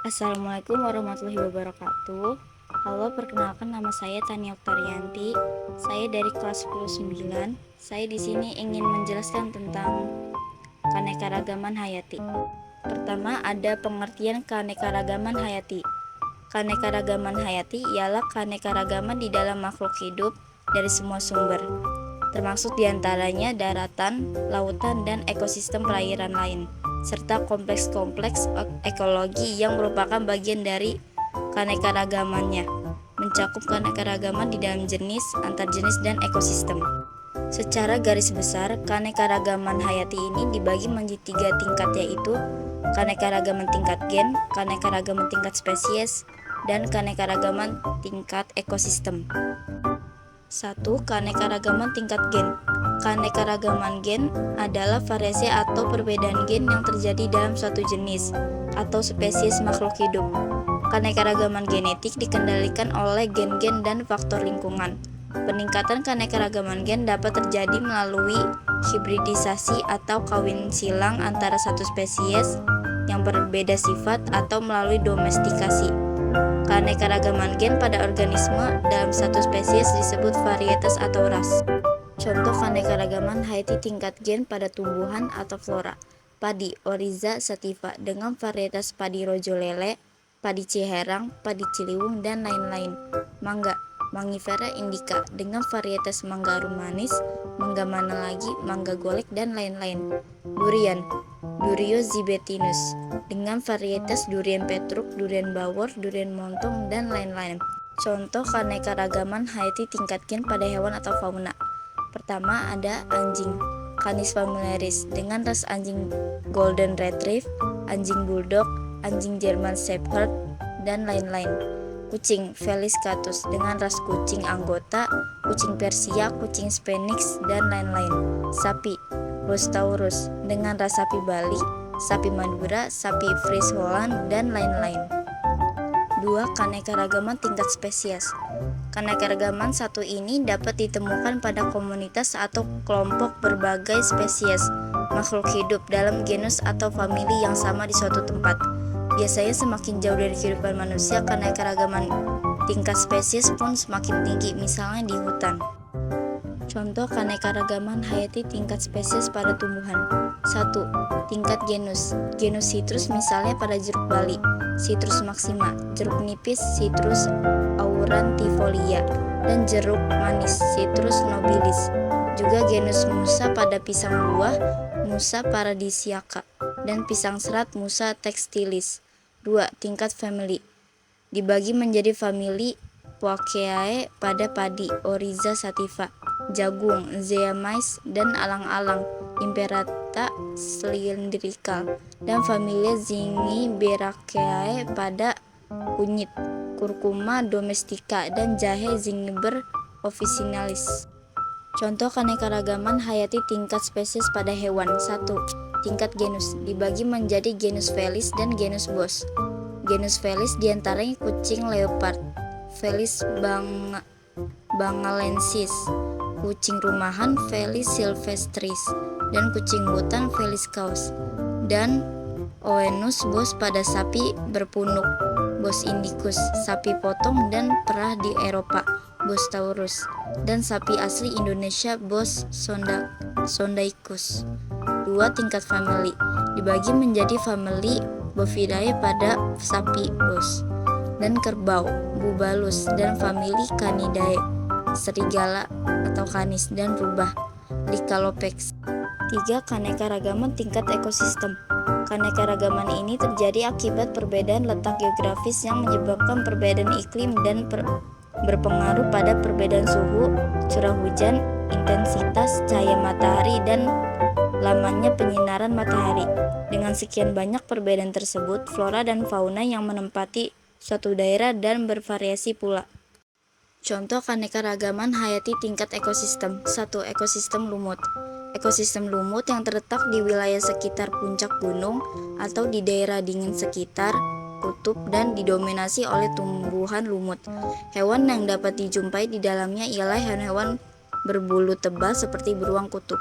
Assalamualaikum warahmatullahi wabarakatuh. Halo, perkenalkan nama saya Tania Oktarianti. Saya dari kelas 10-9. Saya di sini ingin menjelaskan tentang keanekaragaman hayati. Pertama, ada pengertian keanekaragaman hayati. Keanekaragaman hayati ialah keanekaragaman di dalam makhluk hidup dari semua sumber, termasuk diantaranya daratan, lautan, dan ekosistem perairan lain, serta kompleks-kompleks ekologi yang merupakan bagian dari keanekaragamannya, mencakup keanekaragaman di dalam jenis, antar jenis, dan ekosistem. Secara garis besar, keanekaragaman hayati ini dibagi menjadi 3 tingkat, yaitu keanekaragaman tingkat gen, keanekaragaman tingkat spesies, dan keanekaragaman tingkat ekosistem. 1. Keanekaragaman tingkat gen. Keanekaragaman gen adalah variasi atau perbedaan gen yang terjadi dalam suatu jenis atau spesies makhluk hidup. Keanekaragaman genetik dikendalikan oleh gen-gen dan faktor lingkungan. Peningkatan keanekaragaman gen dapat terjadi melalui hibridisasi atau kawin silang antara satu spesies yang berbeda sifat atau melalui domestikasi. Keanekaragaman gen pada organisme dalam satu spesies disebut varietas atau ras. Contoh keanekaragaman hayati tingkat gen pada tumbuhan atau flora: padi Oryza sativa dengan varietas padi rojo lele, padi ciherang, padi ciliwung, dan lain-lain. Mangga Mangifera indica dengan varietas mangga arum manis, mangga mana lagi, mangga golek, dan lain-lain. Durian Durio zibetinus dengan varietas durian petruk, durian bawor, durian montong, dan lain-lain. Contoh keanekaragaman hayati tingkat gen pada hewan atau fauna. Pertama ada anjing, Canis familiaris dengan ras anjing Golden Retriever, anjing Bulldog, anjing German Shepherd, dan lain-lain. Kucing, Felis catus dengan ras kucing anggota, kucing Persia, kucing Sphinx, dan lain-lain. Sapi, Bos taurus dengan ras sapi Bali, sapi Madura, sapi Fries Holland, dan lain-lain. 2. Keanekaragaman tingkat spesies. Keanekaragaman satu ini dapat ditemukan pada komunitas atau kelompok berbagai spesies makhluk hidup dalam genus atau famili yang sama di suatu tempat. Biasanya semakin jauh dari kehidupan manusia, keanekaragaman tingkat spesies pun semakin tinggi, misalnya di hutan. Contoh keanekaragaman hayati tingkat spesies pada tumbuhan. 1. Tingkat genus. Genus citrus misalnya pada jeruk Bali, Citrus maxima, jeruk nipis, Citrus aurantifolia, dan jeruk manis, Citrus nobilis. Juga genus musa pada pisang buah, Musa paradisiaca, dan pisang serat, Musa textilis. 2. Tingkat family. Dibagi menjadi famili Poaceae pada padi, Oryza sativa, jagung, Zea mais, dan alang-alang, Imperata cylindrical, dan familia Zingiberaceae pada kunyit, Curcuma domestica, dan jahe, Zingiber officinalis. Contoh keanekaragaman hayati tingkat spesies pada hewan. 1. Tingkat genus. Dibagi menjadi genus Felis dan genus Bos. Genus Felis diantaranya kucing leopard, Felis bengalensis, kucing rumahan Felis silvestris, dan kucing hutan Felis caus, dan Oenus Bos pada sapi berpunuk, Bos indicus, sapi potong dan perah di Eropa, Bos taurus, dan sapi asli Indonesia Bos sondaicus. 2. Tingkat famili. Dibagi menjadi famili Bovidae pada sapi Bos, dan kerbau Bubalus, dan famili Canidae, serigala atau canis, dan rubah Lycalopex. 3. Keanekaragaman tingkat ekosistem. Keanekaragaman ini terjadi akibat perbedaan letak geografis yang menyebabkan perbedaan iklim dan berpengaruh pada perbedaan suhu, curah hujan, intensitas cahaya matahari, dan lamanya penyinaran matahari. Dengan sekian banyak perbedaan tersebut, flora dan fauna yang menempati suatu daerah dan bervariasi pula. Contoh keanekaragaman hayati tingkat ekosistem. 1. Ekosistem lumut. Ekosistem lumut yang terletak di wilayah sekitar puncak gunung atau di daerah dingin sekitar kutub dan didominasi oleh tumbuhan lumut. Hewan yang dapat dijumpai di dalamnya ialah hewan-hewan berbulu tebal seperti beruang kutub.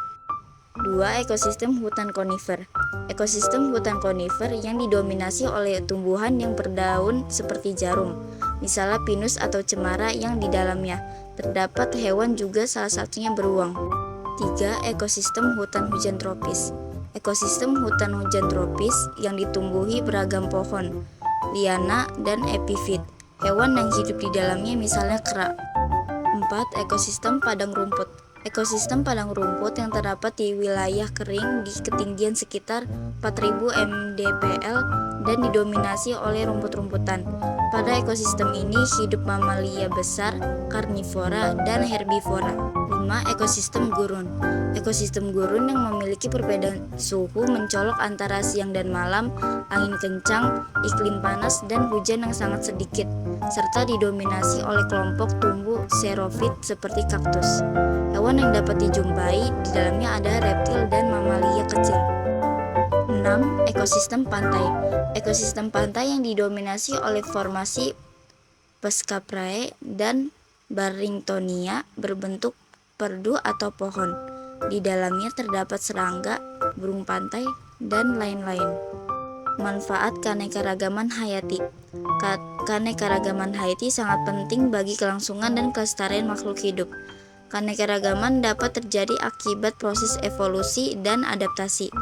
2. Ekosistem hutan konifer. Ekosistem hutan konifer yang didominasi oleh tumbuhan yang berdaun seperti jarum, misalnya pinus atau cemara yang di dalamnya terdapat hewan juga salah satunya beruang. 3. Ekosistem hutan hujan tropis. Ekosistem hutan hujan tropis yang ditumbuhi beragam pohon, liana, dan epifit. Hewan yang hidup di dalamnya misalnya kera. 4. Ekosistem padang rumput. Ekosistem padang rumput yang terdapat di wilayah kering di ketinggian sekitar 4000 mdpl dan didominasi oleh rumput-rumputan. Pada ekosistem ini hidup mamalia besar, karnivora, dan herbivora. 5. Ekosistem gurun. Ekosistem gurun yang memiliki perbedaan suhu mencolok antara siang dan malam, angin kencang, iklim panas, dan hujan yang sangat sedikit, serta didominasi oleh kelompok tumbuh xerofit seperti kaktus. Hewan yang dapat dijumpai di dalamnya ada reptil dan mamalia kecil. 6. Ekosistem pantai. Ekosistem pantai yang didominasi oleh formasi Pescaprae dan Barringtonia berbentuk perdu atau pohon. Di dalamnya terdapat serangga, burung pantai, dan lain-lain. Manfaat keanekaragaman hayati. Keanekaragaman hayati sangat penting bagi kelangsungan dan kelestarian makhluk hidup. Keanekaragaman dapat terjadi akibat proses evolusi dan adaptasi.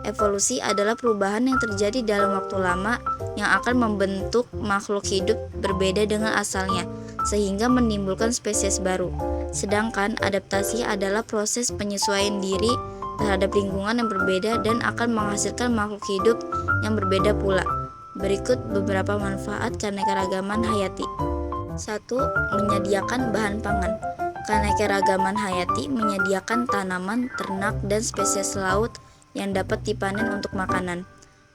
Evolusi adalah perubahan yang terjadi dalam waktu lama yang akan membentuk makhluk hidup berbeda dengan asalnya, sehingga menimbulkan spesies baru. Sedangkan adaptasi adalah proses penyesuaian diri terhadap lingkungan yang berbeda dan akan menghasilkan makhluk hidup yang berbeda pula. Berikut beberapa manfaat keanekaragaman hayati. 1. Menyediakan bahan pangan. Keanekaragaman hayati menyediakan tanaman, ternak, dan spesies laut yang dapat dipanen untuk makanan.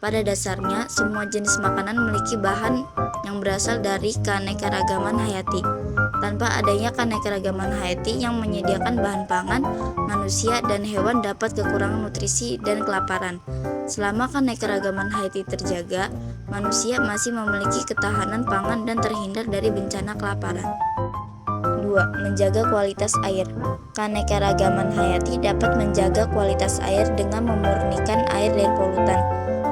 Pada dasarnya, semua jenis makanan memiliki bahan yang berasal dari keanekaragaman hayati. Tanpa adanya keanekaragaman hayati yang menyediakan bahan pangan, manusia dan hewan dapat kekurangan nutrisi dan kelaparan. Selama keanekaragaman hayati terjaga, manusia masih memiliki ketahanan pangan dan terhindar dari bencana kelaparan. 2. Menjaga kualitas air. Keanekaragaman hayati dapat menjaga kualitas air dengan memurnikan air dari polutan.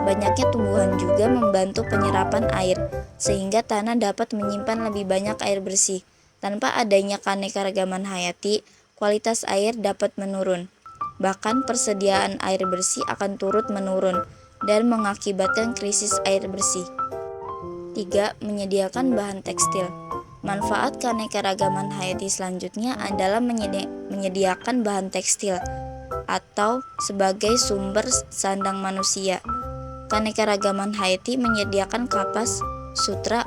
Banyaknya tumbuhan juga membantu penyerapan air, sehingga tanah dapat menyimpan lebih banyak air bersih. Tanpa adanya keanekaragaman hayati, kualitas air dapat menurun. Bahkan persediaan air bersih akan turut menurun dan mengakibatkan krisis air bersih. 3. Menyediakan bahan tekstil. Manfaat keanekaragaman hayati selanjutnya adalah menyediakan bahan tekstil atau sebagai sumber sandang manusia. Keanekaragaman hayati menyediakan kapas, sutra,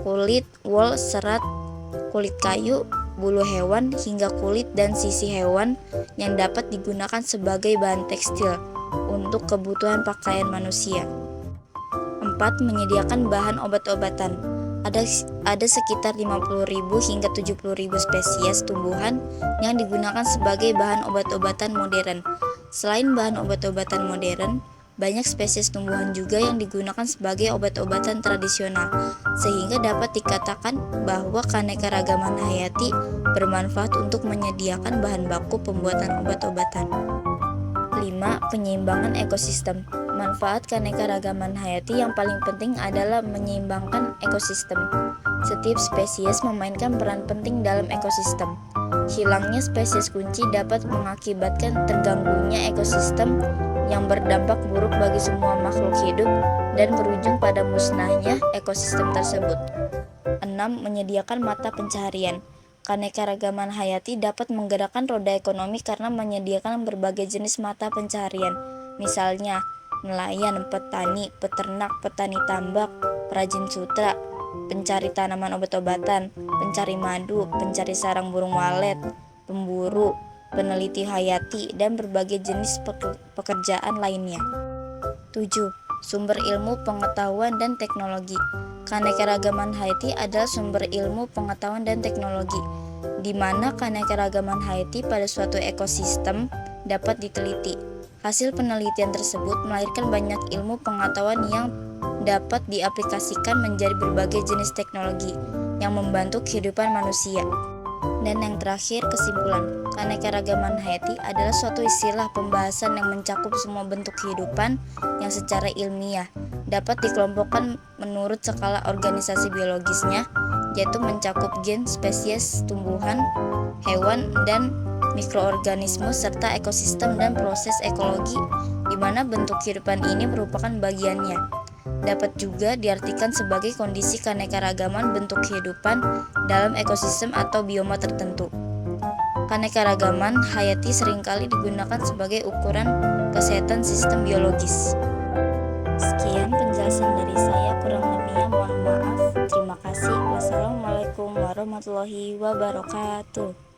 kulit, wol, serat, kulit kayu, bulu hewan, hingga kulit dan sisi hewan yang dapat digunakan sebagai bahan tekstil untuk kebutuhan pakaian manusia. 4. Menyediakan bahan obat-obatan. Ada sekitar 50.000 hingga 70.000 spesies tumbuhan yang digunakan sebagai bahan obat-obatan modern. Selain bahan obat-obatan modern, banyak spesies tumbuhan juga yang digunakan sebagai obat-obatan tradisional, sehingga dapat dikatakan bahwa keanekaragaman hayati bermanfaat untuk menyediakan bahan baku pembuatan obat-obatan. 5. Penyeimbangan ekosistem. Manfaat keanekaragaman hayati yang paling penting adalah menyeimbangkan ekosistem. Setiap spesies memainkan peran penting dalam ekosistem. Hilangnya spesies kunci dapat mengakibatkan terganggunya ekosistem yang berdampak buruk bagi semua makhluk hidup dan berujung pada musnahnya ekosistem tersebut. 6. Menyediakan mata pencaharian. Keanekaragaman hayati dapat menggerakkan roda ekonomi karena menyediakan berbagai jenis mata pencaharian. Misalnya, nelayan, petani, peternak, petani tambak, perajin sutra, pencari tanaman obat-obatan, pencari madu, pencari sarang burung walet, pemburu, peneliti hayati, dan berbagai jenis pekerjaan lainnya. 7. Sumber ilmu, pengetahuan, dan teknologi. Keanekaragaman hayati adalah sumber ilmu, pengetahuan, dan teknologi, di mana keanekaragaman hayati pada suatu ekosistem dapat diteliti. Hasil penelitian tersebut melahirkan banyak ilmu pengetahuan yang dapat diaplikasikan menjadi berbagai jenis teknologi yang membantu kehidupan manusia. Dan yang terakhir, kesimpulan. Keanekaragaman hayati adalah suatu istilah pembahasan yang mencakup semua bentuk kehidupan yang secara ilmiah dapat dikelompokkan menurut skala organisasi biologisnya, yaitu mencakup gen, spesies, tumbuhan, hewan, dan mikroorganisme serta ekosistem dan proses ekologi di mana bentuk kehidupan ini merupakan bagiannya. Dapat juga diartikan sebagai kondisi keanekaragaman bentuk kehidupan dalam ekosistem atau bioma tertentu. Keanekaragaman hayati seringkali digunakan sebagai ukuran kesehatan sistem biologis. Sekian penjelasan dari saya, kurang lebihnya mohon maaf. Terima kasih. Wassalamualaikum warahmatullahi wabarakatuh.